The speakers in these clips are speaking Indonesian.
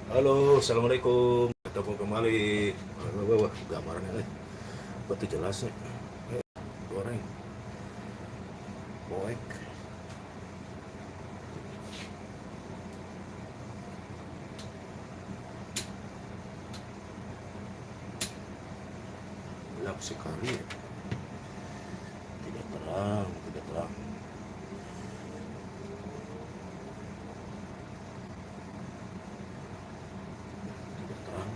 Halo, assalamualaikum. Ketemu kembali. Wah, gambarnya betul jelasnya. Goreng, boek. Gelap sekali. Tidak terang, tidak terang. Tidak terang.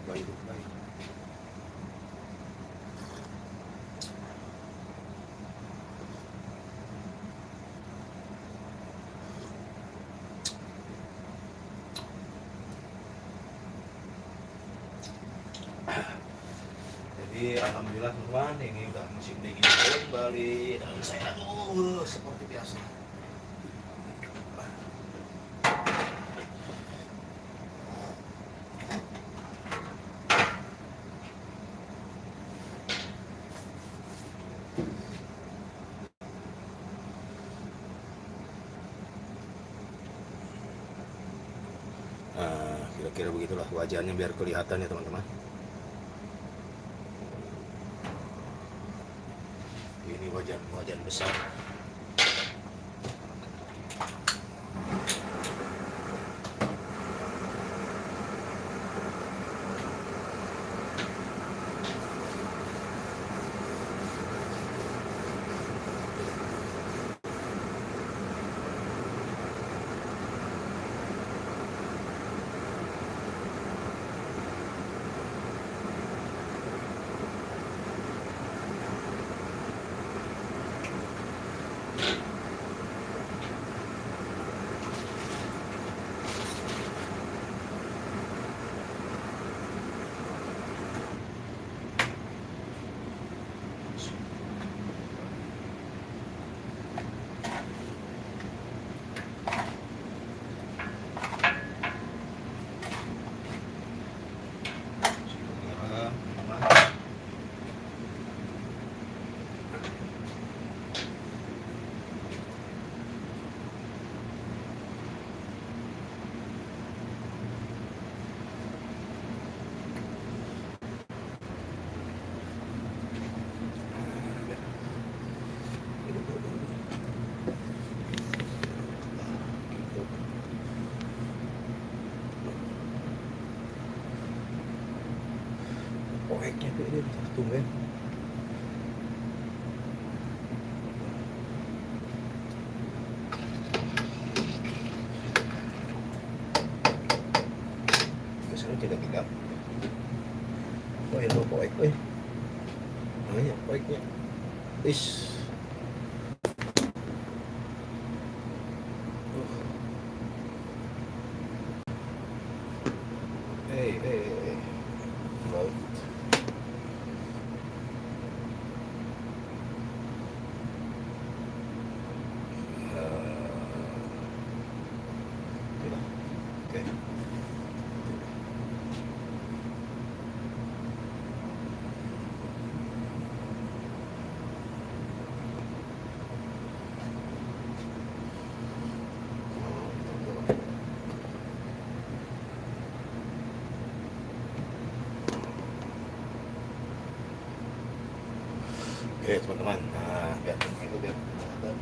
Baik, baik. Jadi alhamdulillah teman, ini udah musim dingin kembali dan saya seperti biasa. Nah, kira-kira begitulah wajahnya biar kelihatan ya teman-teman. Ini wajan besar. Koeknya tuh ini tumben. Biasanya tidak. Oh itu koek, banyak koeknya. Is. Laut. Oke. Oke teman-teman, nah biar itu biar kelihatan.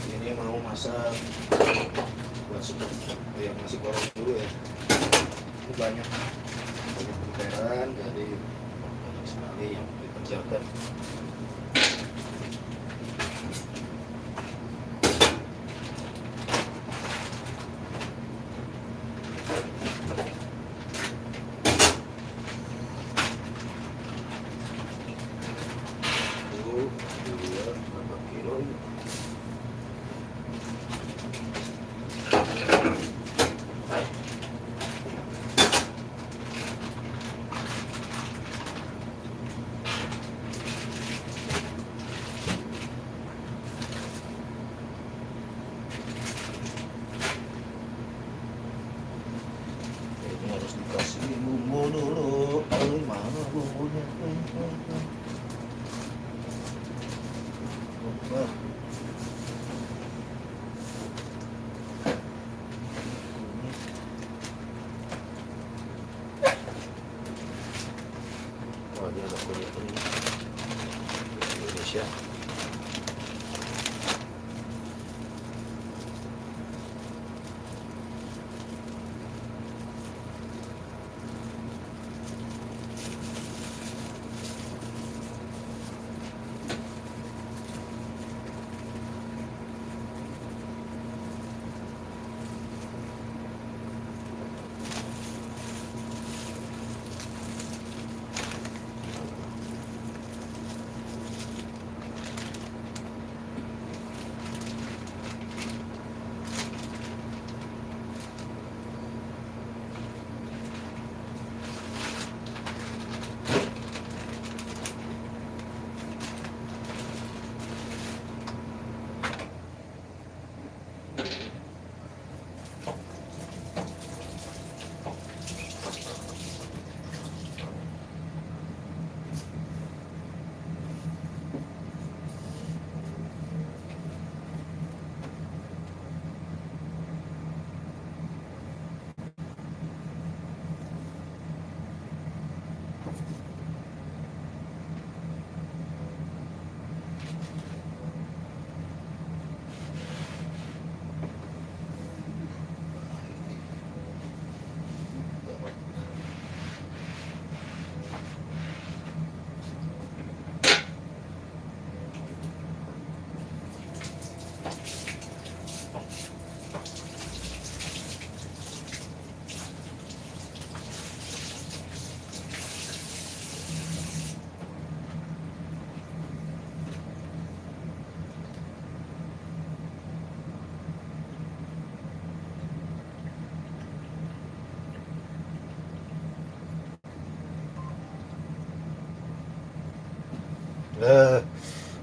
Ini mau masak buat sup yang nasi goreng dulu ya. Ini banyak preparan, jadi banyak sekali yang dikerjakan. Berapa kilo ini? bumbu dulu. Mana bumbunya? Wah. Oh, dia ada kulit ini. Indonesia.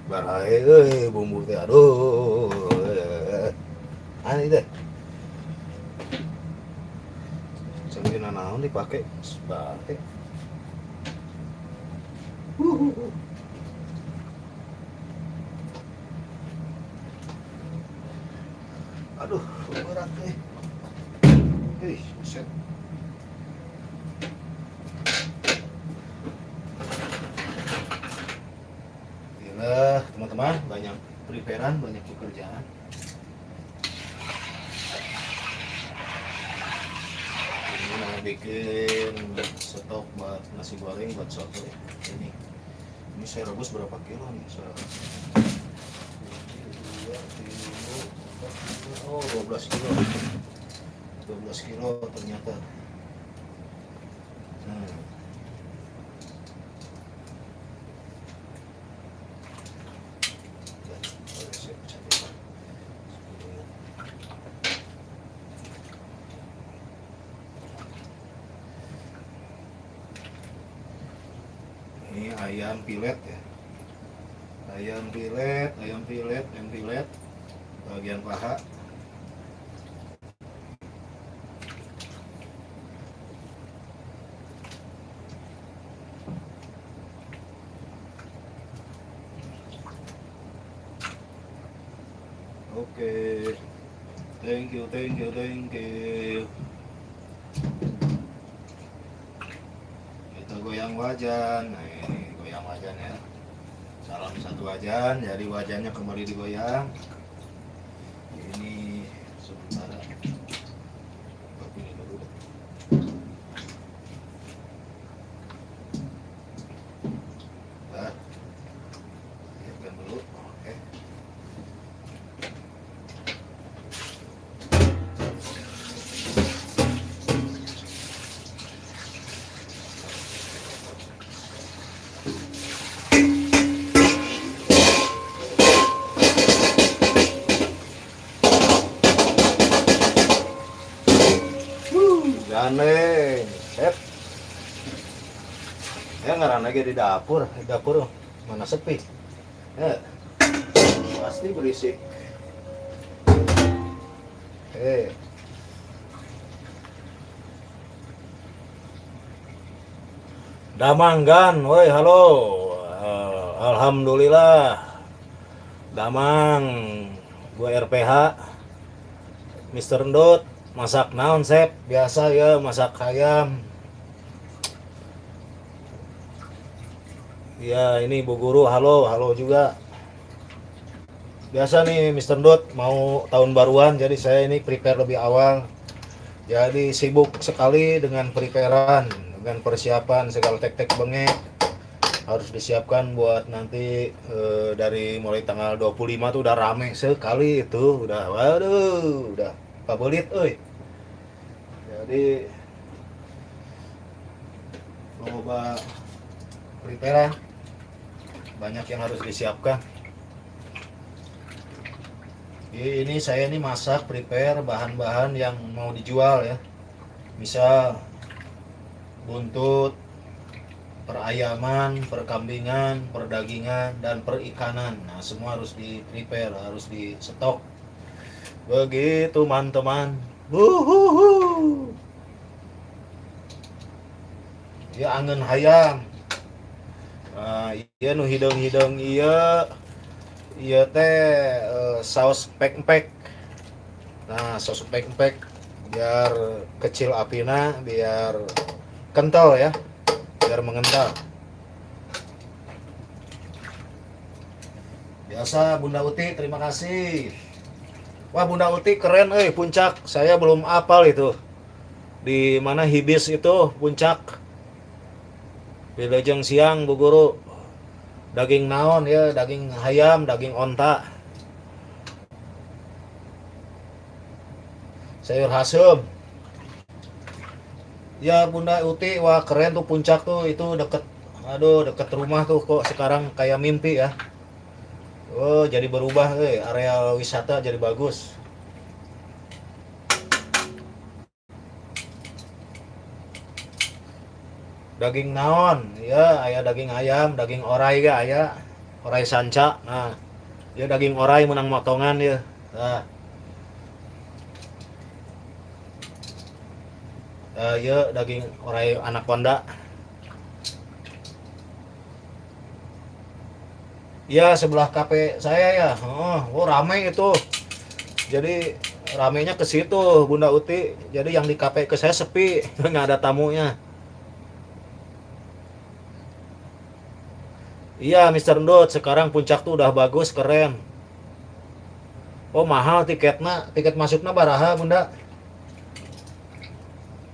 Barai bumbu teh aduh. Aneh deh. Sambil naon dipakai sebagai. Aduh, berat nih. Buset. Inilah teman-teman, banyak preparean, banyak pekerjaan. Ini mau bikin stok buat nasi goreng, buat soto ya. Ini saya rebus berapa kilo nih? Oh, 12 kilo. 12 kilo ternyata. Ini ayam pilet ya. Ayam pilet, bagian paha. Oke. Thank you. Kita goyang wajan. Nah, ini goyang wajan ya. Salam satu wajan, jadi wajannya kembali digoyang. Ini sementara ini dulu. Nah, siapkan dulu. Oke. Gandeng, sep. Ya ngaran lagi di dapur mana sepi. Ya, pasti berisik. Damanggan, woi halo. Alhamdulillah. Damang, gue RPH, Mister Ndut, masak naon sep? Biasa ya, masak ayam. Ya ini Bu Guru, halo, halo juga. Biasa nih Mister Ndut, mau tahun baruan, jadi saya ini prepare lebih awal. Jadi sibuk sekali dengan preparean, dengan persiapan segala tek-tek bengek. Harus disiapkan buat nanti dari mulai tanggal 25 tuh udah rame sekali itu, udah waduh, udah pabelit euy. Jadi coba prepare banyak yang harus disiapkan. Ini saya ini masak prepare bahan-bahan yang mau dijual ya. Misal buntut, perayaman, perkambingan, perdagingan, dan perikanan. Nah, semua harus di prepare, harus di stok. Begitu teman-teman. Wuhuhu. Ya angin hayam. Nah, iya nu hidung-hidung iya. Iya teh saus pek-pek. Nah, saus pek-pek biar kecil apinya, biar kental ya. Biar mengental. Biasa Bunda Uti, terima kasih. Wah, Bunda Uti keren puncak. Saya belum apal itu. Di mana Hibis itu puncak. Wilujeng siang Bu Guru. Daging naon ya, daging ayam, daging onta. Sayur hasem. Ya Bunda Uti, wah keren tuh puncak tuh, itu deket, aduh deket rumah tuh, kok sekarang kayak mimpi ya. Oh jadi berubah, area wisata jadi bagus. Daging naon ya, aya daging ayam, daging orai ga aya, orai sanca. Nah ya daging orai menang motongan ya. Nah ya daging orai anaconda. Ya sebelah kafe saya ya. Oh ramai itu. Jadi ramenya ke situ Bunda Uti. Jadi yang di kafe ke saya sepi, nggak ada tamunya. Iya Mister Ndut, sekarang puncak tuh udah bagus, keren. Oh mahal tiketnya, tiket masuknya baraha Bunda.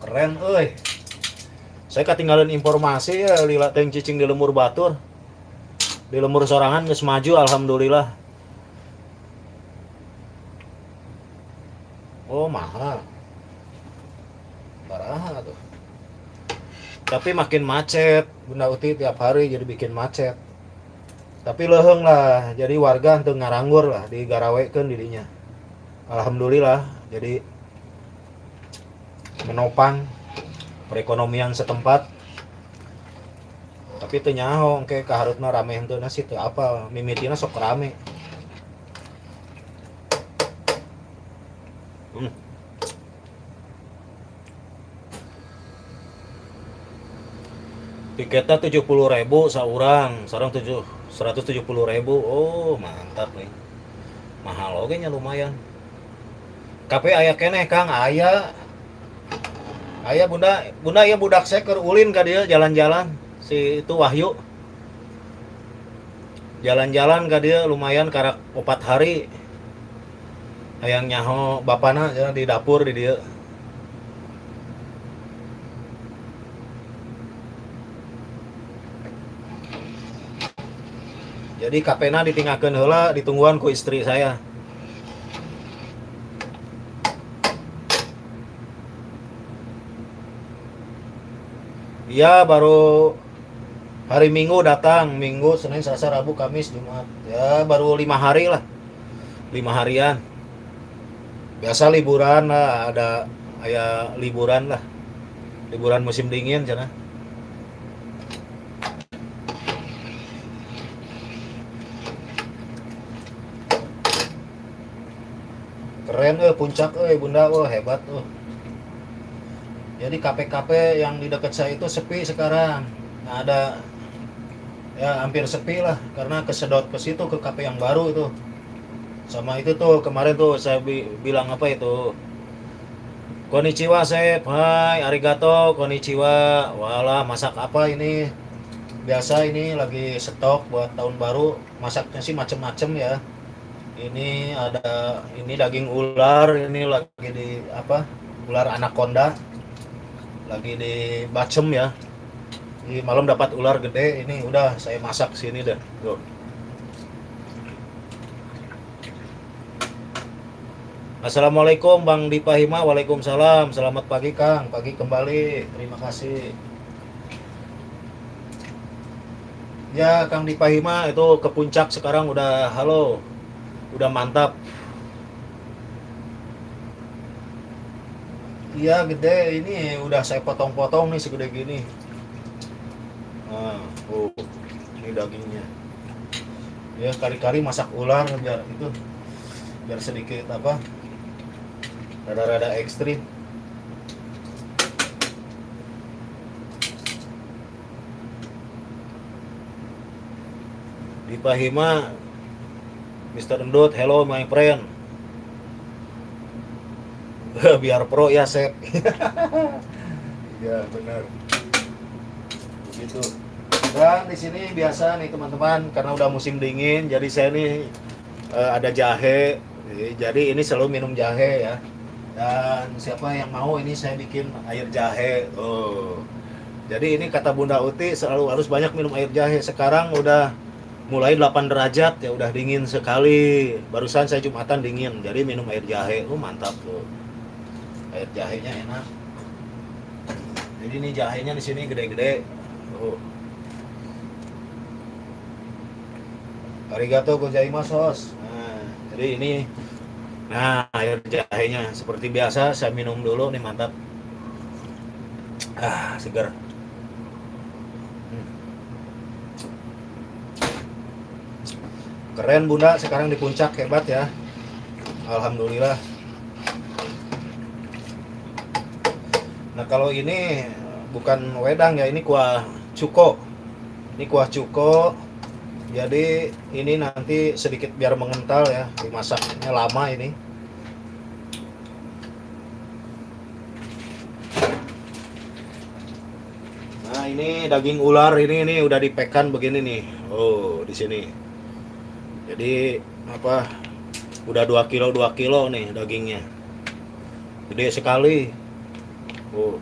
Keren euy. Saya ketinggalan informasi ya, lila teng cicing di lemur batur. Di lemur sorangan geus maju alhamdulillah. Oh mahal. Baraha tuh. Tapi makin macet Bunda Uti, tiap hari jadi bikin macet. Tapi leheng lah, jadi warga untuk ngaranggur lah, digarawekeun dirinya. Alhamdulillah, jadi menopang perekonomian setempat. Tapi teu nyaho engke kaharupna rame henteuna sih teu apal, mimitina sok rame. Tiketnya 70.000 saurang, sareng 170.000. Oh, mantap nih. Mahal oge nya lumayan. Kape aya keneh Kang, aya. Aya Bunda, Bunda ya budak saya keur ulin ka dieu jalan-jalan. Si itu Wahyu. Jalan-jalan ka dieu lumayan karak 4 hari. Hayang nyaho bapana di dapur di dieu. Jadi kapena ditinggalkeun heula, ditungguan ku istri saya. Iya baru hari Minggu datang, Minggu, Senin, Selasa, Rabu, Kamis, Jumat. Ya baru 5 hari lah, 5 harian. Biasa liburan lah, ada aya liburan lah, liburan musim dingin cenah. Keren puncak Bunda, hebat Jadi kafe-kafe yang di dekat saya itu sepi sekarang. ada ya hampir sepi lah karena kesedot ke situ ke kafe yang baru itu. Sama itu tuh kemarin tuh saya bilang apa itu? Konnichiwa Chef, hai arigato, konnichiwa. Walah, masak apa ini? Biasa ini lagi stok buat tahun baru, masaknya sih macem-macem ya. Ini ada ini daging ular, ini lagi di apa? Ular anaconda. Lagi di bacem ya. Di malam dapat ular gede, ini udah saya masak sini dah. Tuh. Assalamualaikum Bang Dipahima, waalaikumsalam. Selamat pagi Kang, pagi kembali. Terima kasih. Ya Kang Dipahima itu ke puncak sekarang udah halo, udah mantap. Iya gede ini udah saya potong-potong nih segede gini. Nah, ini dagingnya. Ya kari-kari masak ular biar itu biar sedikit apa? Rada-rada ekstrim. Di Pahima, Mr. Endut, hello my friend. Biar pro ya, Sep. Ya, benar. Begitu. Dan di sini biasa nih teman-teman, karena udah musim dingin, jadi saya nih ada jahe. Jadi ini selalu minum jahe ya. Dan siapa yang mau ini saya bikin air jahe. Oh. Jadi ini kata Bunda Uti selalu harus banyak minum air jahe. Sekarang udah mulai 8 derajat ya udah dingin sekali. Barusan saya Jumatan dingin. Jadi minum air jahe. Mantap tuh. Air jahenya enak. Jadi ini jahenya di sini gede-gede. Arigato gozaimasu. Nah, jadi ini air jahenya seperti biasa saya minum dulu nih mantap. Segar. Keren Bunda sekarang di puncak hebat ya. Alhamdulillah. Nah, kalau ini bukan wedang ya, ini kuah cuko. Ini kuah cuko. Jadi ini nanti sedikit biar mengental ya, dimasaknya lama ini. Nah, ini daging ular ini udah dipekan begini nih. Oh, di sini. Jadi apa? Udah 2 kilo nih dagingnya. Gede sekali. Oh.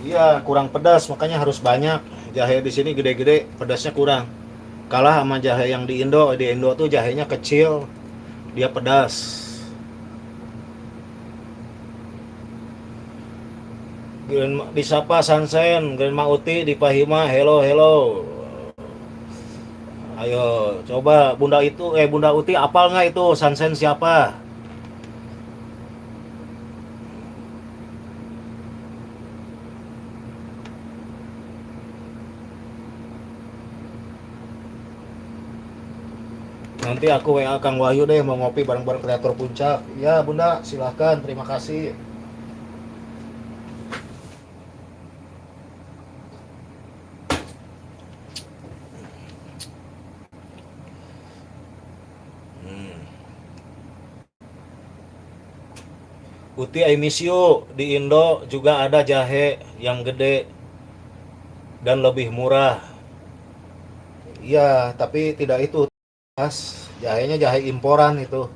Iya, kurang pedas, makanya harus banyak. Jahe di sini gede-gede, pedasnya kurang. Kalah sama jahe yang di Indo. Di Indo tuh jahenya kecil, dia pedas. Disapa Sansen, Grandma Uti di Pahima, hello. Ayo, coba Bunda Uti apal nggak itu Sansen siapa? Nanti aku WA Kang Wahyu deh mau ngopi bareng-bareng kreator puncak. Ya Bunda, silahkan, terima kasih. Uti I miss you. Di Indo juga ada jahe yang gede dan lebih murah. Iya, tapi tidak itu. Jahenya jahe imporan itu.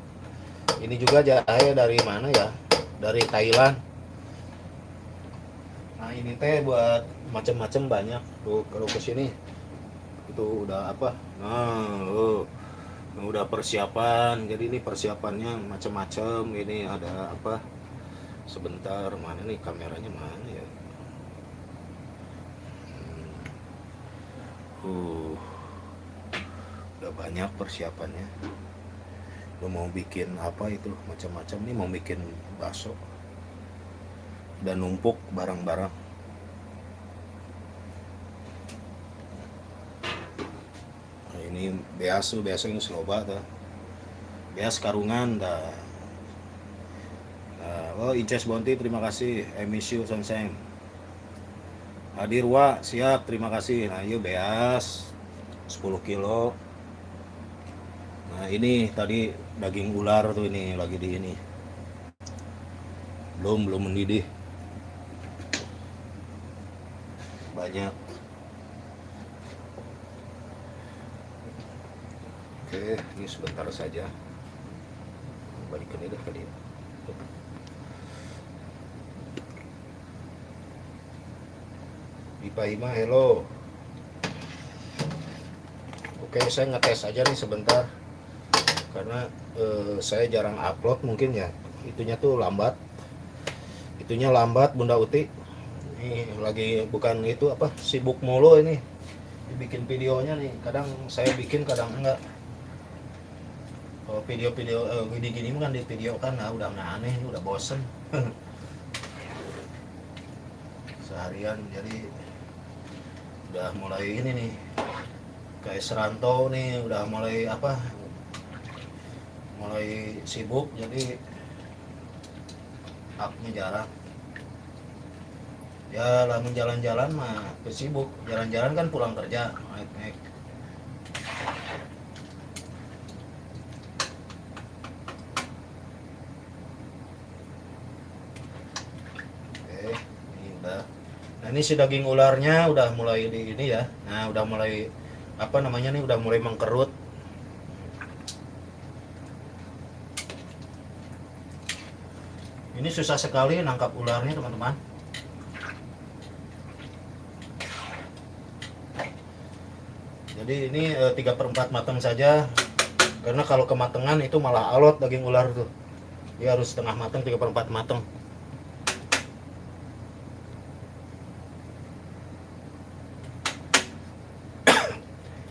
Ini juga jahe dari mana ya? Dari Thailand. Nah, ini teh buat macam-macam banyak. Tuh kalau ke sini itu udah apa? Udah persiapan. Jadi ini persiapannya macam-macam. Ini ada apa? Sebentar, mana nih kameranya mana ya? Udah banyak persiapannya. Lu mau bikin apa itu macam-macam nih, mau bikin bakso dan numpuk barang-barang. Nah, ini Ini beas tuh, biasa yang seloba tuh. Beas karungan dah. Oh, Inces Bonti, terima kasih. I miss you, Sonseng. Hadir Wa, siap, terima kasih. Nah, yuk beas 10 kilo. Nah, ini tadi daging ular tuh, ini lagi di ini. Belum mendidih. Banyak. Oke, ini sebentar saja. Balikin ini ke dia. Dipa Hima, hello. Oke, saya ngetes aja nih sebentar. Karena saya jarang upload mungkin ya. Itunya tuh lambat. Itunya lambat, Bunda Uti. Ini lagi bukan itu apa, sibuk mulu ini. Bikin videonya nih. Kadang saya bikin, kadang enggak. Kalau video-video gini kan di video kan udah nggak aneh, udah bosen. Seharian jadi udah mulai ini nih, kayak serantau nih udah mulai apa, mulai sibuk, jadi upnya jarang. Ya lamun jalan-jalan mah sibuk, jalan-jalan kan pulang kerja naik. Nah, ini si daging ularnya udah mulai di ini ya. Nah, udah mulai apa namanya nih, udah mulai mengkerut. Ini susah sekali nangkap ularnya, teman-teman. Jadi ini 3/4 matang saja. Karena kalau kematangan itu malah alot daging ular tuh. Dia harus setengah matang, 3/4 matang.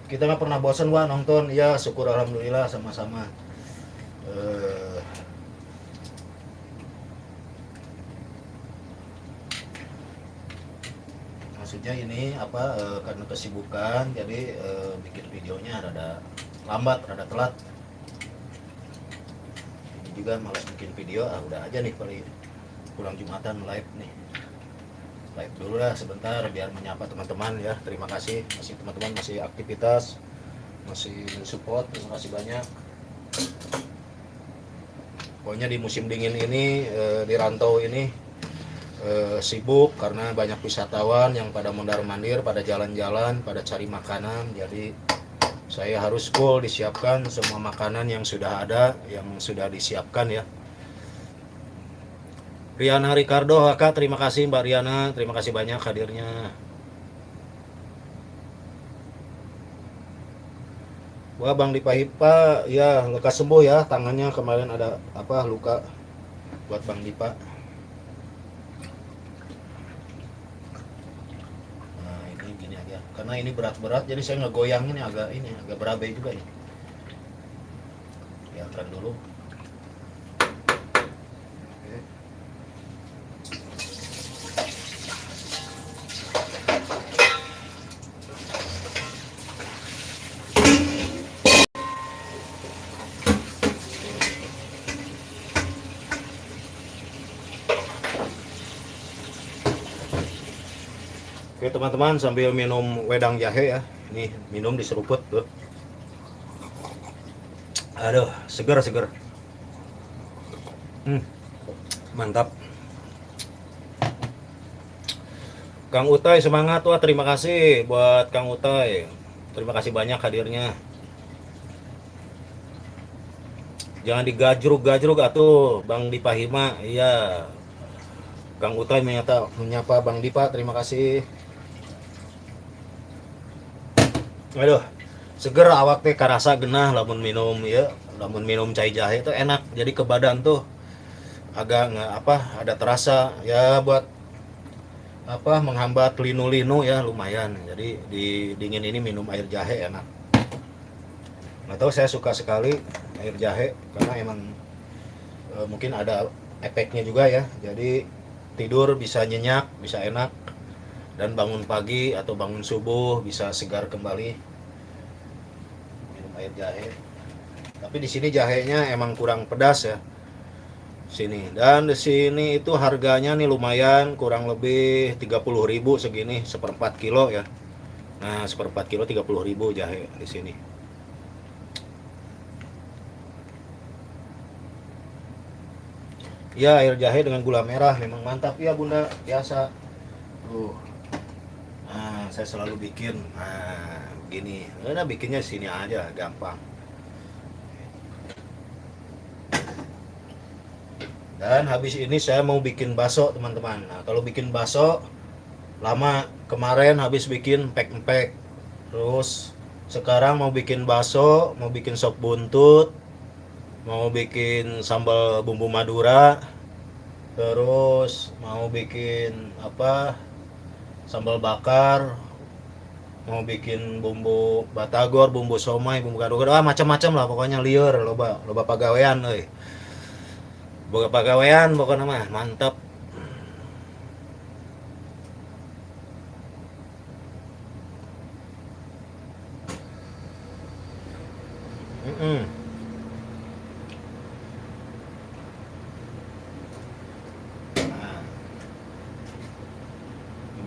Kita nggak pernah bosan Wah nonton. Ya syukur alhamdulillah sama-sama. Maksudnya ini apa, karena kesibukan jadi bikin videonya rada lambat, rada telat. Ini juga malas bikin video, udah aja nih kali pulang Jumatan live nih. Live dulu lah sebentar biar menyapa teman-teman ya. Terima kasih masih teman-teman masih aktivitas, masih support, terima kasih banyak. Pokoknya di musim dingin ini, di rantau ini sibuk karena banyak wisatawan yang pada mondar-mandir, pada jalan-jalan, pada cari makanan. Jadi saya harus full disiapkan semua makanan yang sudah ada, yang sudah disiapkan ya. Riana Ricardo, Kak, terima kasih Mbak Riana, terima kasih banyak hadirnya. Wah, Bang Dipa ya lekas sembuh ya, tangannya kemarin ada apa luka buat Bang Dipa. Nah, ini gini aja. Karena ini berat-berat jadi saya ngegoyangin agak berabe juga ya. Biarkan dulu. Oke teman-teman, sambil minum wedang jahe ya. Ini minum diseruput tuh. Aduh, seger. Mantap. Kang Utai semangat, wah terima kasih buat Kang Utai. Terima kasih banyak hadirnya. Jangan digajruk-gajruk atuh Bang Dipa Hima. Iya. Kang Utai menyapa Bang Dipa, terima kasih. Aduh, seger awak teh karasa genah lamun minum ya, lamun minum cai jahe itu enak. Jadi ke badan tuh agak ada terasa ya, buat apa menghambat linu-linu ya lumayan. Jadi di dingin ini minum air jahe enak. Nggak tahu, saya suka sekali air jahe karena emang mungkin ada efeknya juga ya. Jadi tidur bisa nyenyak, bisa enak. Dan bangun pagi atau bangun subuh bisa segar kembali. air jahe. Tapi di sini jahenya emang kurang pedas ya. Sini. Dan di sini itu harganya nih lumayan, kurang lebih 30.000 segini, seperempat kilo ya. Nah, seperempat kilo 30.000 jahe di sini. Ya, air jahe dengan gula merah memang mantap ya Bunda, biasa. Nah, saya selalu bikin. Nah, begini. Udah bikinnya sini aja, gampang. Dan habis ini saya mau bikin bakso, teman-teman. Nah, kalau bikin bakso lama, kemarin habis bikin empek-empek. Terus sekarang mau bikin bakso, mau bikin sop buntut, mau bikin sambal bumbu Madura, terus mau bikin apa, sambal bakar, mau bikin bumbu batagor, bumbu somai, bumbu gado-gado, macam-macam lah pokoknya liur, loba loba pagawean euy. Boga pagawean pokoknya mah mantap. Nah,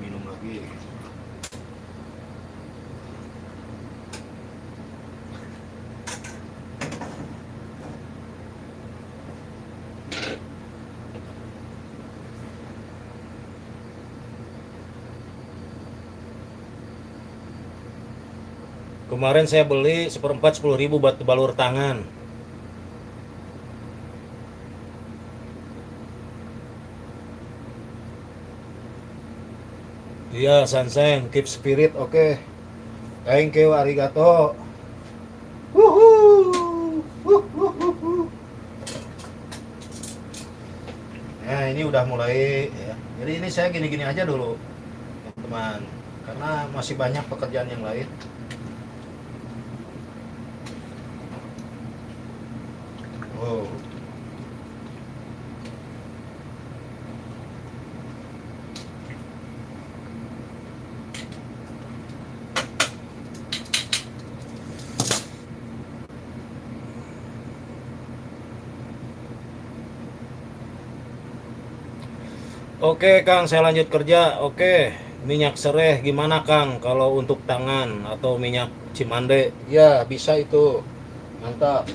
minum lagi. Kemarin saya beli seperempat 10.000 buat balur tangan. Iya, Sansen, keep spirit, oke. Thank you, arigato. Nah, ini udah mulai ya. Jadi ini saya gini-gini aja dulu, teman, karena masih banyak pekerjaan yang lain. Oh. Oke Kang, saya lanjut kerja. Oke, minyak sereh gimana Kang kalau untuk tangan atau minyak cimande? Ya bisa itu, mantap.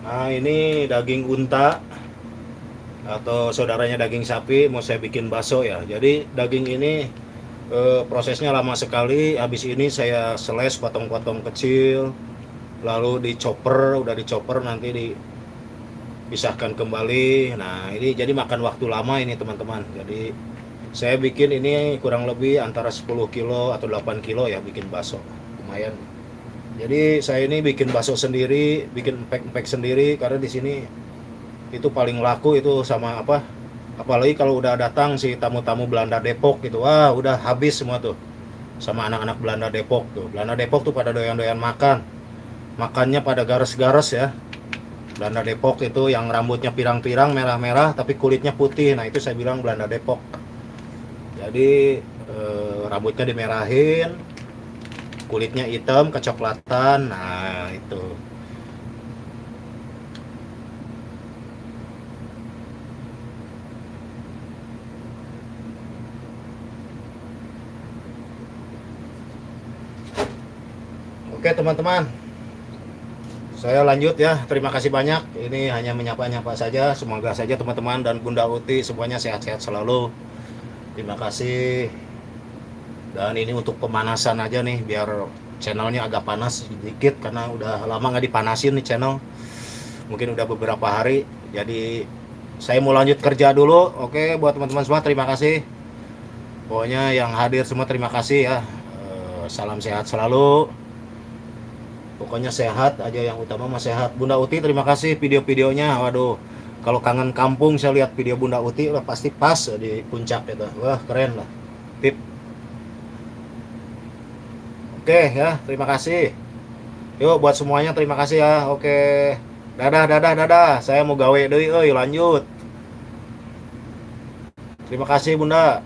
Nah ini daging unta atau saudaranya daging sapi mau saya bikin bakso ya. Jadi daging ini prosesnya lama sekali. Habis ini saya slice potong-potong kecil, lalu dicoper, udah dicoper nanti dipisahkan kembali. Nah ini jadi makan waktu lama ini teman-teman. Jadi saya bikin ini kurang lebih antara 10 kilo atau 8 kilo ya bikin bakso, lumayan. Jadi saya ini bikin bakso sendiri, bikin empek-empek sendiri karena di sini itu paling laku itu sama apa? Apalagi kalau udah datang si tamu-tamu Belanda Depok gitu. Wah, udah habis semua tuh. Sama anak-anak Belanda Depok tuh. Belanda Depok tuh pada doyan-doyan makan. Makannya pada gares-gares ya. Belanda Depok itu yang rambutnya pirang-pirang merah-merah tapi kulitnya putih. Nah, itu saya bilang Belanda Depok. Jadi rambutnya dimerahin, kulitnya hitam kecoklatan. Nah itu oke teman-teman, saya lanjut ya. Terima kasih banyak, ini hanya menyapa-nyapa saja. Semoga saja teman-teman dan Bunda Uti semuanya sehat-sehat selalu. Terima kasih. Dan ini untuk pemanasan aja nih, biar channelnya agak panas sedikit karena udah lama nggak dipanasin nih channel, mungkin udah beberapa hari. Jadi saya mau lanjut kerja dulu. Oke, buat teman-teman semua terima kasih, pokoknya yang hadir semua terima kasih ya. Salam sehat selalu, pokoknya sehat aja yang utama mah sehat. Bunda Uti terima kasih video-videonya. Waduh, kalau kangen kampung saya lihat video Bunda Uti lah pasti pas di puncak itu. Wah keren lah. Tip. Oke ya, terima kasih. Yuk buat semuanya terima kasih ya. Oke. Dadah dadah dadah. Saya mau gawe deui euy lanjut. Terima kasih Bunda.